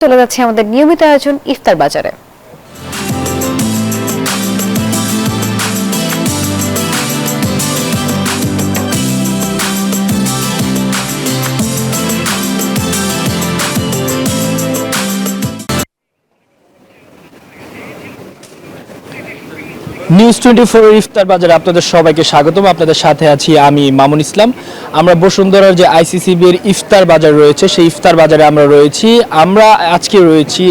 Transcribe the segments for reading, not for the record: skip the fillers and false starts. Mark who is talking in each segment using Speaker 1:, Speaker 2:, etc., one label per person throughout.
Speaker 1: চলে যাচ্ছে আমাদের নিয়মিত আয়োজন ইফতার বাজারে।
Speaker 2: নিউজ 24 ইফতার বাজারে আপনাদের সবাইকে স্বাগতম। আপনাদের সাথে আছি আমি মামুন ইসলাম। আমরা বসুন্ধরার যে আইসিসিবির ইফতার বাজার রয়েছে সেই ইফতার বাজারে আমরা রয়েছি। আমরা আজকে রয়েছি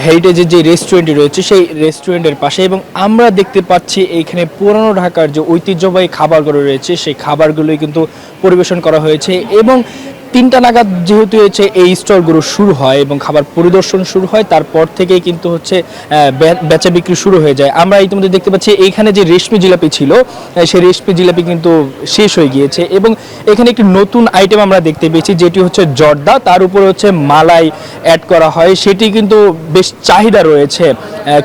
Speaker 2: হেরিটেজের যে রেস্টুরেন্টটি রয়েছে সেই রেস্টুরেন্টের পাশে, এবং আমরা দেখতে পাচ্ছি এইখানে পুরানো ঢাকার যে ঐতিহ্যবাহী খাবারগুলো রয়েছে সেই খাবারগুলোই কিন্তু পরিবেশন করা হয়েছে। এবং 3টা নাগাদ যেহেতু হচ্ছে এই স্টলগুলো শুরু হয় এবং খাবার পরিদর্শন শুরু হয়, তারপর থেকেই কিন্তু হচ্ছে বেচা বিক্রি শুরু হয়ে যায়। আমরা ইতিমধ্যে দেখতে পাচ্ছি এইখানে যে রেশমি জিলাপি ছিল সেই রেশমি জিলাপি কিন্তু শেষ হয়ে গিয়েছে, এবং এখানে একটি নতুন আইটেম আমরা দেখতে পেয়েছি যেটি হচ্ছে জর্দা, তার উপরে হচ্ছে মালাই অ্যাড করা হয়। সেটি কিন্তু বেশ চাহিদা রয়েছে।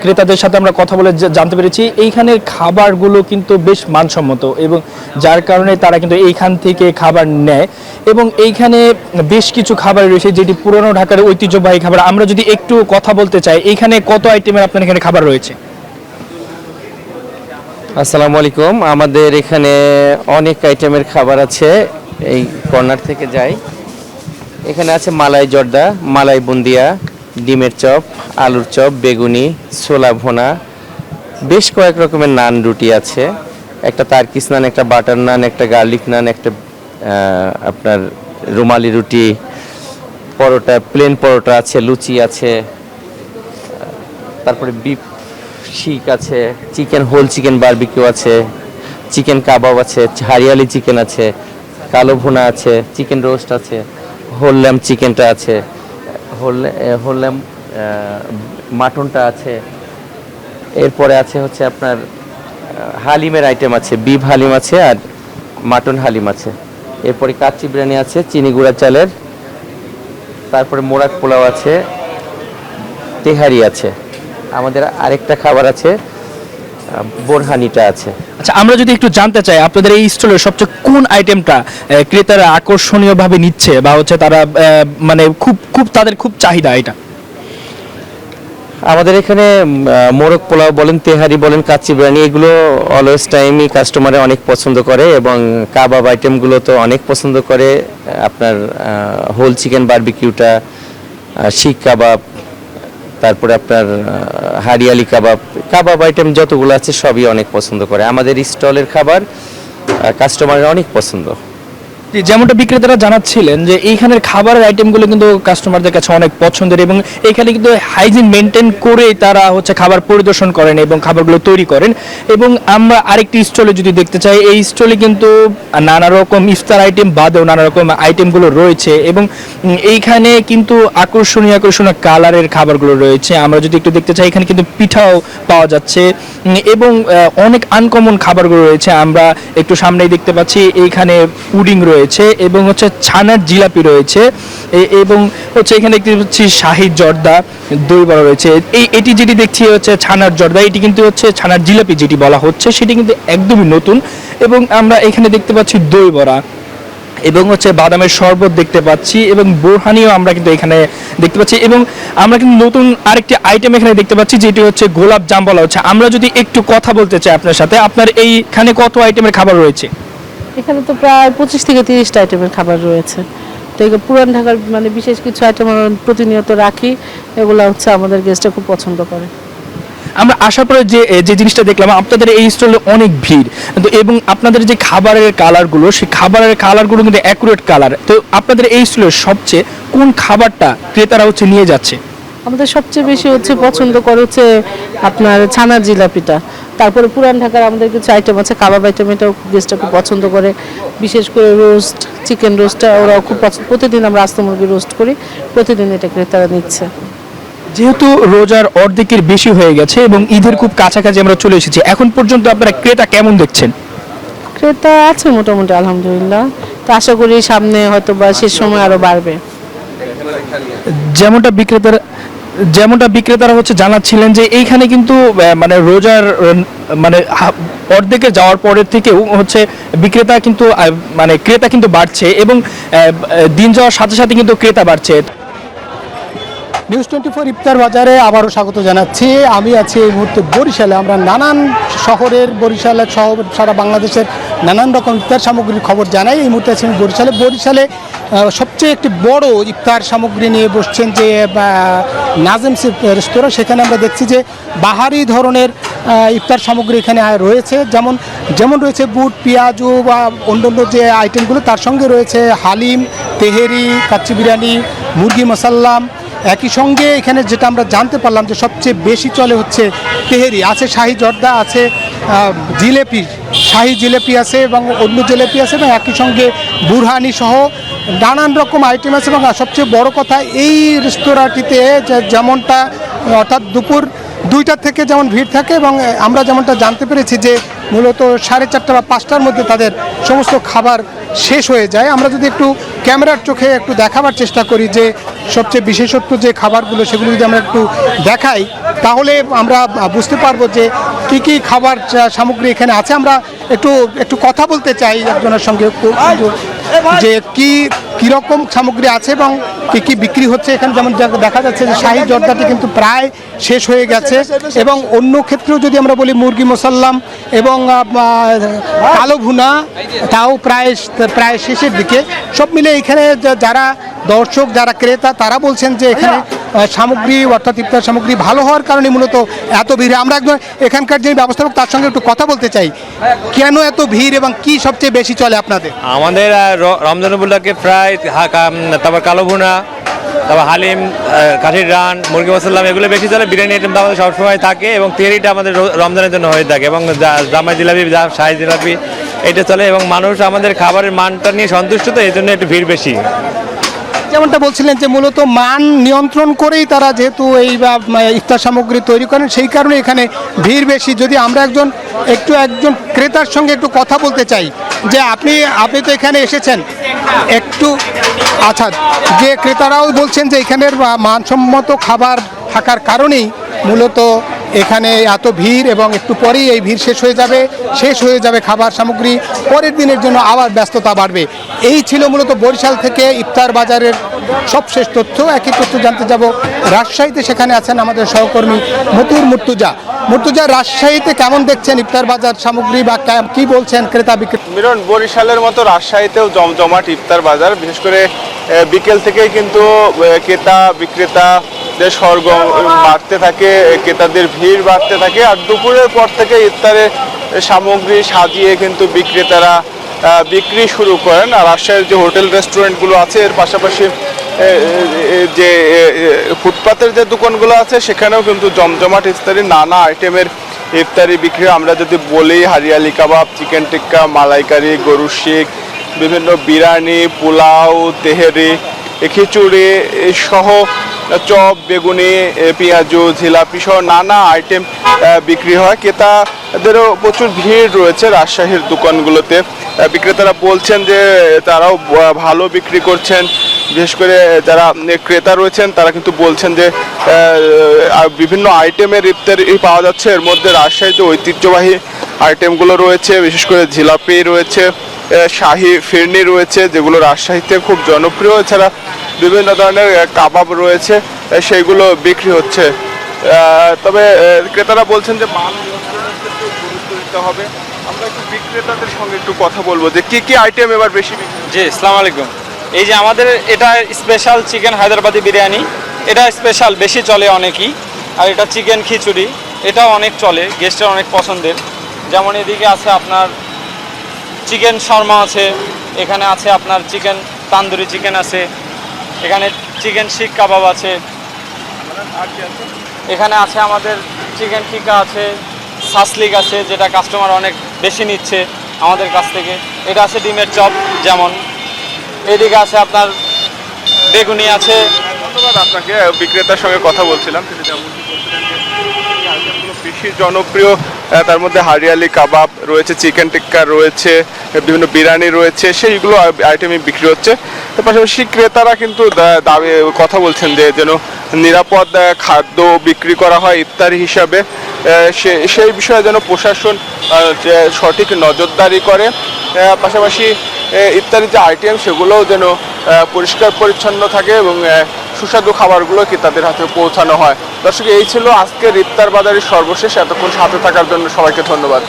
Speaker 2: ক্রেতাদের সাথে আমরা কথা বলে জানতে পেরেছি এইখানের খাবারগুলো কিন্তু বেশ মানসম্মত, এবং যার কারণে তারা কিন্তু এইখান থেকে খাবার নেয়। এবং এইখানে বেশ কিছু খাবার রয়েছে যেটি পুরনো ঢাকার ঐতিহ্যবাহী খাবার। আমরা যদি একটু কথা বলতে চাই, এইখানে কত আইটেমের আপনার এখানে খাবার রয়েছে?
Speaker 3: আসসালামু আলাইকুম। আমাদের এখানে অনেক আইটেমের খাবার আছে। এই কর্নার থেকে যাই, এখানে আছে মালাই জর্দা, মালাই বুন্দিয়া, ডিমের চপ, আলুর চপ, বেগুনি, ছোলা ভুনা, বেশ কয়েক রকমের নান রুটি আছে। একটা তারকিস নান, একটা বাটার নান, একটা গার্লিক নান, একটা আপনার রুমালি রুটি, পরোটা, প্লেন পরোটা আছে, লুচি আছে, তারপরে বিফ শিক আছে, চিকেন হোল চিকেন বারবিকিউ আছে, চিকেন কাবাব আছে, হারিয়ালি চিকেন আছে, কালো ভুনা আছে, চিকেন রোস্ট আছে, হোল ল্যাম্প চিকেনটা আছে, হোল ল্যাম্প মাটনটা আছে। এরপরে আছে হচ্ছে আপনার হালিমের আইটেম আছে, বিফ হালিম আছে আর মাটন হালিম আছে। এরপরে কাচ্চি বিরিয়ানি আছে চিনি গুঁড়া চালের, তারপরে মোরাক পোলাও আছে, তেহারি আছে। আমাদের আরেকটা খাবার আছে, বোরহানিটা আছে।
Speaker 2: আচ্ছা, আমরা যদি একটু জানতে চাই আপনাদের এই স্টলের সবচেয়ে কোন আইটেমটা ক্রেতারা আকর্ষণীয়ভাবে নিচ্ছে, বা হচ্ছে তারা মানে খুব তাদের খুব চাহিদা এটা?
Speaker 3: আমাদের এখানে মোরগ পোলাও বলেন, তেহারি বলেন, কাচ্চি বিরিয়ানি, এগুলো অলওয়েজ টাইমই কাস্টমারে অনেক পছন্দ করে, এবং কাবাব আইটেমগুলো তো অনেক পছন্দ করে। আপনার হোল চিকেন বারবিকিউটা, শিক কাবাব, তারপরে আপনার হারিয়ালি কাবাব, কাবাব আইটেম যতগুলো আছে সবই অনেক পছন্দ করে। আমাদের স্টলের খাবার কাস্টমারের অনেক পছন্দ।
Speaker 2: যেমনটা বিক্রেতারা জানাচ্ছিলেন যে এইখানের খাবারের আইটেমগুলো কিন্তু কাস্টমারদের কাছে অনেক পছন্দের, এবং এখানে কিন্তু হাইজিন মেনটেন করেই তারা হচ্ছে খাবার পরিদর্শন করেন এবং খাবারগুলো তৈরি করেন। এবং আমরা আরেকটি স্টলে যদি দেখতে চাই, এই স্টলে কিন্তু নানা রকম ইফতার আইটেম বাদেও নানা রকম আইটেমগুলো রয়েছে, এবং এইখানে কিন্তু আকর্ষণীয় কালারের খাবারগুলো রয়েছে। আমরা যদি একটু দেখতে চাই, এখানে কিন্তু পিঠাও পাওয়া যাচ্ছে এবং অনেক আনকমন খাবারগুলো রয়েছে। আমরা একটু সামনেই দেখতে পাচ্ছি এইখানে পুডিং রয়েছে এবং হচ্ছে ছানার জিলাপি রয়েছে, এবং হচ্ছে এখানে দেখতে পাচ্ছি শাহী জর্দা, দই বড়া রয়েছে। এটি যেটি দেখছি হচ্ছে ছানার জর্দা, এটি কিন্তু হচ্ছে ছানার জিলাপি যেটি বলা হচ্ছে সেটি কিন্তু একদমই নতুন। এবং আমরা এখানে দেখতে পাচ্ছি দই বড়া এবং হচ্ছে বাদামের শরবত দেখতে পাচ্ছি, এবং বোরহানিও আমরা কিন্তু এখানে দেখতে পাচ্ছি। এবং আমরা কিন্তু নতুন আরেকটি আইটেম এখানে দেখতে পাচ্ছি যেটি হচ্ছে গোলাপ জাম বলা হচ্ছে। আমরা যদি একটু কথা বলতে চাই আপনার সাথে, আপনার এইখানে কত আইটেমের খাবার রয়েছে?
Speaker 4: এখানে তো প্রায় 25 থেকে 30টা আইটেমের খাবার রয়েছে। তো এই পুরান ঢাকার মানে বিশেষ কিছু আইটেম আমরা প্রতিনিয়ত রাখি, এগুলো হচ্ছে আমাদের গেস্টরা খুব পছন্দ করে।
Speaker 2: আমরা আসার পরে যে জিনিসটা দেখলাম, আপনাদের এই স্টলে অনেক ভিড়, তো এবং আপনাদের যে খাবারের কালারগুলো, সেই খাবারের কালারগুলো কিন্তু অ্যাকুরেট কালার। তো আপনাদের এই স্টলের সবচেয়ে কোন খাবারটা ক্রেতারা হচ্ছে নিয়ে যাচ্ছে?
Speaker 4: আমাদের সবচেয়ে বেশি হচ্ছে পছন্দ করে হচ্ছে আপনার ছানার জিলাপিটা। তারপরে পুরান ঢাকার আমাদের কিছু আইটেম আছে, কাবাব আইটেম, এটাও গেস্টরা খুব পছন্দ করে। বিশেষ করে রোস্ট, চিকেন রোস্টটা ওরাও খুব পছন্দ। প্রতিদিন আমরা আস্ত মুরগি রোস্ট করি, প্রতিদিন এটা ক্রেতারা নিচ্ছে।
Speaker 2: যেহেতু রোজার অর্ধেকের বেশি হয়ে গেছে এবং ঈদের খুব কাছাকাছি আমরা চলে এসেছি, এখন পর্যন্ত আপনারা ক্রেতা কেমন দেখছেন?
Speaker 4: ক্রেতা আছে মোটামুটি, আলহামদুলিল্লাহ। তো আশা করি সামনে হয়তো বা শেষ সময় আরও বাড়বে।
Speaker 2: যেমনটা বিক্রেতারা হচ্ছে জানাচ্ছিলেন যে এইখানে কিন্তু মানে রোজার মানে অর্ধেকে যাওয়ার পরের থেকেও হচ্ছে বিক্রেতা কিন্তু মানে ক্রেতা কিন্তু বাড়ছে, এবং দিন যাওয়ার সাথে সাথে কিন্তু ক্রেতা বাড়ছে।
Speaker 5: নিউজ 24 ইফতার বাজারে আবারও স্বাগত জানাচ্ছি। আমি আছি এই মুহূর্তে বরিশালে। আমরা নানান শহরের, বরিশালে সহ সারা বাংলাদেশের নানান রকম ইফতার সামগ্রীর খবর জানাই। এই মুহূর্তে আছি আমি বরিশালে সবচেয়ে একটি বড় ইফতার সামগ্রী নিয়ে বসছেন যে নাজেমস রেস্তোরাঁ। সেখানে আমরা দেখছি যে বাহারি ধরনের ইফতার সামগ্রী এখানে রয়েছে, যেমন রয়েছে বুট, পেঁয়াজু বা অন্যান্য যে আইটেমগুলো, তার সঙ্গে রয়েছে হালিম, তেহেরি, কাচ্চি বিরিয়ানি, মুরগি মশাল্লাম। একই সঙ্গে এখানে যেটা আমরা জানতে পারলাম যে সবচেয়ে বেশি চলে হচ্ছে তেহেরি, আছে শাহি জর্দা, আছে জিলেপি, শাহি জিলেপি আছে এবং অন্য জিলেপি আছে, এবং একই সঙ্গে বুরহানি সহ নানান রকম আইটেম আছে। এবং সবচেয়ে বড় কথা, এই রেস্তোরাঁটিতে যেমনটা অর্থাৎ দুপুর 2টা থেকে যেমন ভিড় থাকে, এবং আমরা যেমনটা জানতে পেরেছি যে মূলত 4:30 বা 5টার মধ্যে তাদের সমস্ত খাবার শেষ হয়ে যায়। আমরা যদি একটু ক্যামেরার চোখে একটু দেখাবার চেষ্টা করি যে সবচেয়ে বিশেষত্ব যে খাবারগুলো, সেগুলো যদি আমরা একটু দেখাই, তাহলে আমরা বুঝতে পারবো যে কি কি খাবার সামগ্রী এখানে আছে। আমরা একটু কথা বলতে চাই একজনের সঙ্গে যে কীরকম সামগ্রী আছে এবং কি বিক্রি হচ্ছে এখানে। যেমন দেখা যাচ্ছে যে শাহি জর্দাটি কিন্তু প্রায় শেষ হয়ে গেছে, এবং অন্য ক্ষেত্রেও যদি আমরা বলি মুরগি মশাল্লাম এবং কালো ভুনা, তাও প্রায় শেষের দিকে। সব মিলে এখানে যারা দর্শক, যারা ক্রেতা, তারা বলছেন যে এখানে সামগ্রী অর্থাৎ ইফতার সামগ্রী ভালো হওয়ার কারণে মূলত এত ভিড়। আমরা একদম এখানকার যে ব্যবস্থাপক, তার সঙ্গে একটু কথা বলতে চাই, কেন এত ভিড় এবং কি সবচেয়ে বেশি চলে আপনাদের?
Speaker 6: আমাদের রমজান উপলক্ষে প্রায় তারপর কালো ভুনা, তারপর হালিম, কাঠির রান, মুরগি মশাল্লাম, এগুলো বেশি চলে। বিরিয়ানি আইটেম তো আমাদের সবসময় থাকে, এবং তেহারিটা আমাদের রমজানের জন্য হয়ে থাকে, এবং জামাই জিলাপি, শাহি জিলাপি এটা চলে, এবং মানুষ আমাদের খাবারের মানটা নিয়ে সন্তুষ্ট, তো এই জন্য একটু ভিড় বেশি।
Speaker 5: যেমনটা বলছিলেন যে মূলত মান নিয়ন্ত্রণ করেই তারা যেহেতু এই ইফতার সামগ্রী তৈরি করেন, সেই কারণে এখানে ভিড় বেশি। যদি আমরা একজন ক্রেতার সঙ্গে একটু কথা বলতে চাই যে আপনি তো এখানে এসেছেন একটু, আচ্ছা, যে ক্রেতারাও বলছেন যে এখানের মানসম্মত খাবার থাকার কারণেই মূলত এখানে এত ভিড়, এবং একটু পরেই এই ভিড় শেষ হয়ে যাবে খাবার সামগ্রী, পরের দিনের জন্য আবার ব্যস্ততা বাড়বে। এই ছিল মূলত বরিশাল থেকে ইফতার বাজারের সবশেষ তথ্য। একই তথ্য জানতে যাব রাজশাহীতে, সেখানে আছেন আমাদের সহকর্মী মুর্তুজা। রাজশাহীতে কেমন দেখছেন ইফতার বাজার সামগ্রী, বা কি বলছেন ক্রেতা বিক্রেতা?
Speaker 7: মিরন, বরিশালের মতো রাজশাহীতেও জমজমাট ইফতার বাজার। বিশেষ করে বিকেল থেকেই কিন্তু ক্রেতা বিক্রেতাদের সরগম বাড়তে থাকে, ক্রেতাদের ভিড় বাড়তে থাকে, আর দুপুরের পর থেকে ইফতারের সামগ্রী সাজিয়ে কিন্তু বিক্রেতারা বিক্রি শুরু করেন। আর রাজশাহীর যে হোটেল রেস্টুরেন্টগুলো আছে, এর পাশাপাশি যে ফুটপাতের যে দোকানগুলো আছে, সেখানেও কিন্তু জমজমাট ইফতারি, নানা আইটেমের ইফতারি বিক্রি। আমরা যদি বলি হারিয়ালি কাবাব, চিকেন টিক্কা, মালাইকারি, গরুর শিক, বিভিন্ন বিরিয়ানি, পোলাও, তেহেরি, খিচুড়ি সহ চপ, বেগুনি, পেঁয়াজু, জিলাপি সহ নানা আইটেম বিক্রি হয়। ক্রেতাদেরও প্রচুর ভিড় রয়েছে রাজশাহীর দোকানগুলোতে। বিক্রেতারা বলছেন যে তারাও ভালো বিক্রি করছেন। বিশেষ করে যারা ক্রেতা রয়েছেন তারা কিন্তু বলছেন যে বিভিন্ন আইটেমের ইফতারি পাওয়া যাচ্ছে। এর মধ্যে রাজশাহীর যে ঐতিহ্যবাহী আইটেমগুলো রয়েছে, বিশেষ করে জিলাপি রয়েছে, শাহি ফিরনি রয়েছে, যেগুলো রাজশাহীতে খুব জনপ্রিয়। এছাড়া বিভিন্ন ধরনের কাবাব রয়েছে, সেইগুলো বিক্রি হচ্ছে। তবে ক্রেতারা বলছেন যে মান নিয়ন্ত্রণের ক্ষেত্রে গুরুত্ব দিতে হবে। আমরা একটু বিক্রেতাদের সঙ্গে একটু কথা বলবো যে কি আইটেম এবার বেশি বিক্রি?
Speaker 8: জি, আসসালামু আলাইকুম। এই যে আমাদের এটা স্পেশাল চিকেন হায়দ্রাবাদি বিরিয়ানি, এটা স্পেশাল বেশি চলে অনেকই। আর এটা চিকেন খিচুড়ি, এটাও অনেক চলে, গেস্টের অনেক পছন্দের। যেমন এদিকে আছে আপনার চিকেন শর্মা আছে, এখানে আছে আপনার চিকেন তান্দুরি চিকেন আছে, এখানে চিকেন শিক কাবাব আছে, এখানে আছে আমাদের চিকেন টিক্কা আছে, সাসলিক আছে, যেটা কাস্টমার অনেক বেশি নিচ্ছে আমাদের কাছ থেকে। এটা আছে ডিমের চপ যেমন। এদিকে আছে আপনার বেগুনি আছে।
Speaker 7: ধন্যবাদ আপনাকে। বিক্রেতার সঙ্গে কথা বলছিলাম, তিনি যেমনটি বলছিলেন যে এই আইটেমগুলো বেশি জনপ্রিয়। তার মধ্যে হারিয়ালি কাবাব রয়েছে, চিকেন টিক্কা রয়েছে, বিভিন্ন বিরিয়ানি রয়েছে, সেইগুলো আইটেমই বিক্রি হচ্ছে। তার পাশাপাশি ক্রেতারা কিন্তু দাবি কথা বলছেন যে যেন নিরাপদ খাদ্য বিক্রি করা হয় ইফতারি হিসাবে, সেই বিষয়ে যেন প্রশাসন সঠিক নজরদারি করে। পাশাপাশি ইফতারি যে আইটেম, সেগুলোও যেন পরিষ্কার পরিচ্ছন্ন থাকে এবং সুস্বাদু খাবারগুলো ক্রেতাদের হাতে পৌঁছানো হয়। দর্শক, এই ছিল আজকের ইফতার বাজারের সর্বশেষ। এতক্ষণ সাথে থাকার জন্য সবাইকে ধন্যবাদ।